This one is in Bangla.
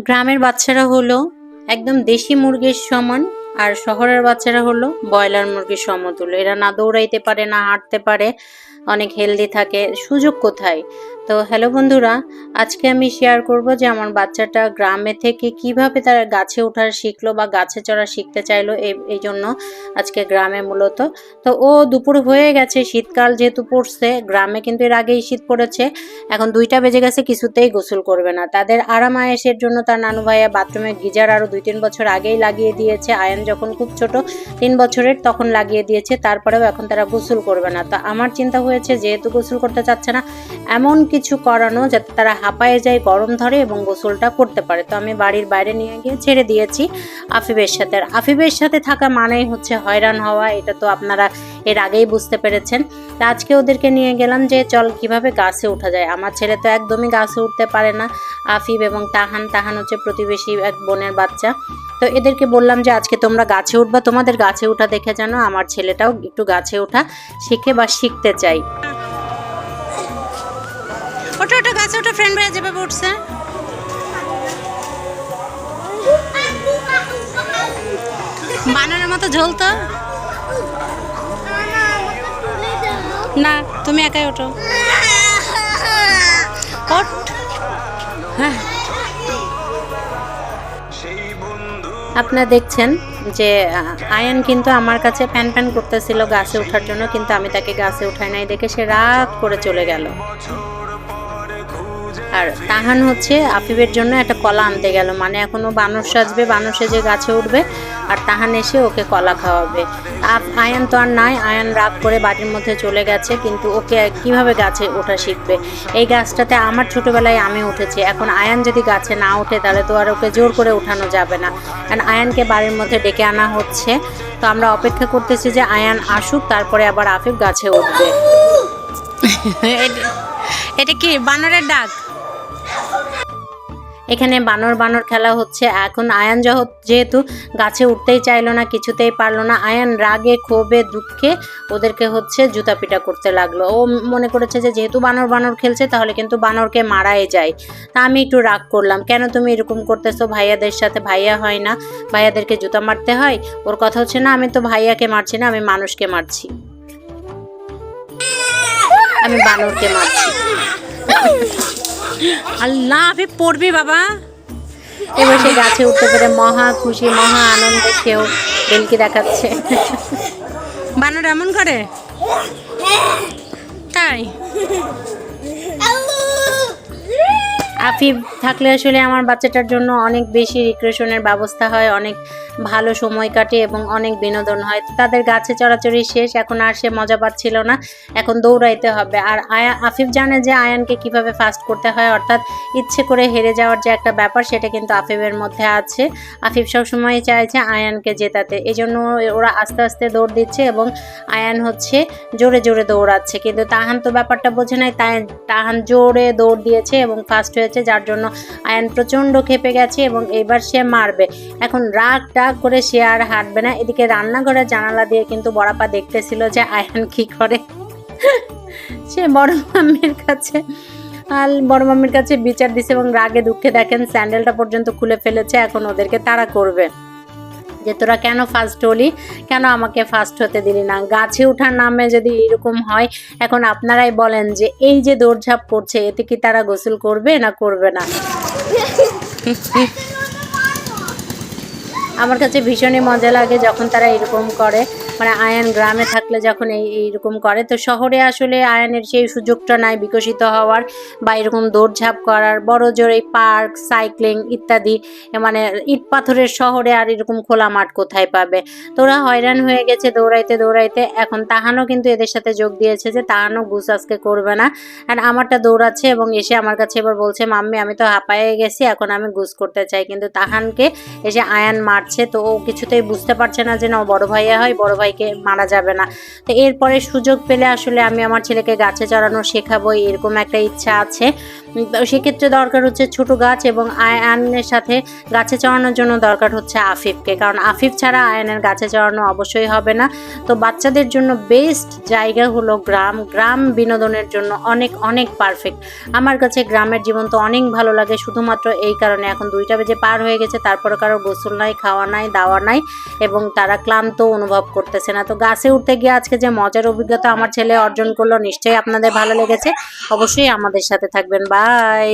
গ্রামের বাচ্চারা হলো একদম দেশি মুরগির সমান, আর শহরের বাচ্চারা হলো ব্রয়লার মুরগির সমতুল্য। এরা না দৌড়াইতে পারে, না হাঁটতে পারে, অনেক হেলদি থাকে। সুযোগ কোথায়? তো হ্যালো বন্ধুরা, আজকে আমি শেয়ার করব যে আমার বাচ্চাটা গ্রামে থেকে কিভাবে তারা গাছে ওঠা শিখলো বা গাছে চড়া শিখতে চাইলো। এই জন্য আজকে গ্রামে মূলত। তো ও দুপুর হয়ে গেছে, শীতকাল যেহেতু পড়ছে, গ্রামে কিন্তু এর আগেই শীত পড়েছে। এখন 2টা বেজে গেছে, কিছুতেই গোসল করবে না। তাদের আরাম আয়েশের জন্য তার নানু ভাইয়া বাথরুমে গিজার আরও 2-3 বছর আগেই লাগিয়ে দিয়েছে। আয়ান যখন খুব ছোট 3 বছরের তখন লাগিয়ে দিয়েছে, তারপরেও এখন তারা গোসল করবে না। তো আমার চিন্তা হয়েছে যেহেতু গোসল করতে চাচ্ছে না, এমন কিছু করানো যাতে তারা হাঁপায়ে যায়, গরম ধরে এবং গোসলটা করতে পারে। তো আমি বাড়ির বাইরে নিয়ে গিয়ে ছেড়ে দিয়েছি আফিফের সাথে। আর আফিফের সাথে থাকা মানেই হচ্ছে হয়রান হওয়া, এটা তো আপনারা এর আগেই বুঝতে পেরেছেন। তো আজকে ওদেরকে নিয়ে গেলাম যে চল কিভাবে গাছে ওঠা যায়। আমার ছেলে তো একদমই গাছে উঠতে পারে না, আফিফ এবং তাহান হচ্ছে প্রতিবেশী এক বোনের বাচ্চা। তো এদেরকে বললাম যে আজকে তোমরা গাছে উঠবা, তোমাদের গাছে ওঠা দেখে জানো আমার ছেলেটাও একটু গাছে ওঠা শিখে বা শিখতে চাই। ওটা ওটা গাছে ওটা ফ্রেন্ড ভাইয়া যেভাবে উঠছে, বানরের মতো ঝোলতো না, তুমি একাই ওঠো। ওঠ। হ্যাঁ, আপনারা দেখছেন যে আয়ান কিন্তু আমার কাছে প্যান প্যান করতেছিল গাছে ওঠার জন্য, কিন্তু আমি তাকে গাছে উঠাই নাই দেখে সে রাগ করে চলে গেল। আর তাহান হচ্ছে আফিফের জন্য একটা কলা আনতে গেল, মানে এখনো বানর সাজবে, বানর সেজে গাছে উঠবে, আর তাহান এসে ওকে কলা খাওয়াবে। আয়ান তো আর নাই, আয়ান রাগ করে বাড়ির মধ্যে চলে গেছে, কিন্তু ওকে কিভাবে গাছে ওঠা শিখবে? এই গাছটাতে আমার ছোটবেলায় আমি উঠেছি, এখন আয়ান যদি গাছে না ওঠে তাহলে তো আর ওকে জোর করে ওঠানো যাবে না। কারণ আয়ানকে বাড়ির মধ্যে ডেকে আনা হচ্ছে। তো আমরা অপেক্ষা করতেছি যে আয়ান আসুক, তারপরে আবার আফিফ গাছে উঠবে। এটা কি বানরের ডাক? এখানে বানর বানর খেলা হচ্ছে। এখন আয়ান যেহেতু গাছে উঠতেই চাইলো না, কিছুতেই পারলো না, আয়ান রাগে ক্ষোভে দুঃখে ওদেরকে হচ্ছে জুতা পিটা করতে লাগলো। ও মনে করেছে যে যেহেতু বানর বানর খেলছে তাহলে কিন্তু বানরকে মারাই যায়। তা আমি একটু রাগ করলাম, কেন তুমি এরকম করতেছো? ভাইয়াদের সাথে ভাইয়া হয় না? ভাইয়াদেরকে জুতা মারতে হয়? ওর কথা হচ্ছে না, আমি তো ভাইয়াকে মারছি না, আমি মানুষকে মারছি, আমি বানরকে মারছি। আল্লাহ, আফিফ পড়বি বাবা। এবার সে গাছে উঠতে পেরে মহা খুশি, মহা আনন্দে সেও বেলকি দেখাচ্ছে। বানর এমন করে তাই? আফিফ থাকলে আসলে আমার বাচ্চাটার জন্য অনেক বেশি রিক্রিয়েশনের ব্যবস্থা হয়, অনেক ভালো সময় কাটে এবং অনেক বিনোদন হয়। তাদের গাছে চড়াচড়ি শেষ, এখন আর সে মজা পাচ্ছিল না, এখন দৌড়াইতে হবে। আর আফিফ জানে যে আয়ানকে কিভাবে ফাস্ট করতে হয়, অর্থাৎ ইচ্ছে করে হেরে যাওয়ার যে একটা ব্যাপার সেটা কিন্তু আফিফের মধ্যে আছে। আফিফ সবসময় চাইছে আয়ানকে জেতাতে, এই জন্য ওরা আস্তে আস্তে দৌড় দিচ্ছে এবং আয়ান হচ্ছে জোরে জোরে দৌড়াচ্ছে। কিন্তু তাহান তো ব্যাপারটা বোঝে নাই, তাই তাহান জোরে দৌড় দিয়েছে এবং ফাস্ট হয়েছে, যার জন্য আয়ান প্রচণ্ড ক্ষেপে গেছে এবং এবার সে মারবে। এখন রাগ করে সে আর হাঁটবে না। এদিকে রান্নাঘরের জানালা দিয়ে কিন্তু বড়াপা দেখতেছিল যে আয়ান কি করে। সে বড় মাম্মির কাছে বিচার দিছে এবং রাগে দুঃখে দেখেন স্যান্ডেলটা পর্যন্ত খুলে ফেলেছে। এখন ওদেরকে তাড়া করবে যে তোরা কেন ফার্স্ট হলি, কেন আমাকে ফার্স্ট হতে দিলি না? গাছে ওঠার নামে যদি এরকম হয়, এখন আপনারাই বলেন যে এই যে দৌড়ঝাঁপ করছে এতে কি তারা গোসল করবে না করবে না? আমার কাছে ভীষণই মজা লাগে যখন তারা এরকম করে, মানে আয়ান গ্রামে থাকলে যখন এইরকম করে। তো শহরে আসলে আয়ানের সেই সুযোগটা নাই বিকশিত হওয়ার বা এরকম দৌড়ঝাঁপ করার, বড় জোর এই পার্ক, সাইক্লিং ইত্যাদি, মানে ইট পাথরের শহরে আর এরকম খোলা মাঠ কোথায় পাবে? তোরা হয়রান হয়ে গেছে দৌড়াইতে দৌড়াইতে। এখন তাহানও কিন্তু এদের সাথে যোগ দিয়েছে যে তাহানও গুছ আজকে করবে না, আর আমারটা দৌড়াচ্ছে এবং এসে আমার কাছে এবার বলছে মাম্মি আমি তো হাঁপায়ে গেছি, এখন আমি গুছ করতে চাই। কিন্তু তাহানকে এসে আয়ান মারছে, তো ও কিছুতেই বুঝতে পারছে না যে না ও বড় ভাইয়া হয়, বড় সবাইকে মারা যাবে না। তো এরপরে সুযোগ পেলে আসলে আমি আমার ছেলেকে গাছে চড়ানো শেখাবো, এরকম একটা ইচ্ছা আছে। তো সেক্ষেত্রে দরকার হচ্ছে ছোট গাছ, এবং আয়ানের সাথে গাছে চড়ানোর জন্য দরকার হচ্ছে আফিফকে, কারণ আফিফ ছাড়া আয়ানের গাছে চড়ানো অবশ্যই হবে না। তো বাচ্চাদের জন্য বেস্ট জায়গা হলো গ্রাম। গ্রাম বিনোদনের জন্য অনেক অনেক পারফেক্ট। আমার কাছে গ্রামের জীবন তো অনেক ভালো লাগে, শুধুমাত্র এই কারণে এখন 2টা বেজে পার হয়ে গেছে, তারপরে কারো গোসল নাই, খাওয়া নাই, দাওয়া নাই, এবং তারা ক্লান্ত অনুভব করতেছে না। তো গাছে উঠতে গিয়ে আজকে যে মজার অভিজ্ঞতা আমার ছেলে অর্জন করলো, নিশ্চয়ই আপনাদের ভালো লেগেছে। অবশ্যই আমাদের সাথে থাকবেন। বাই।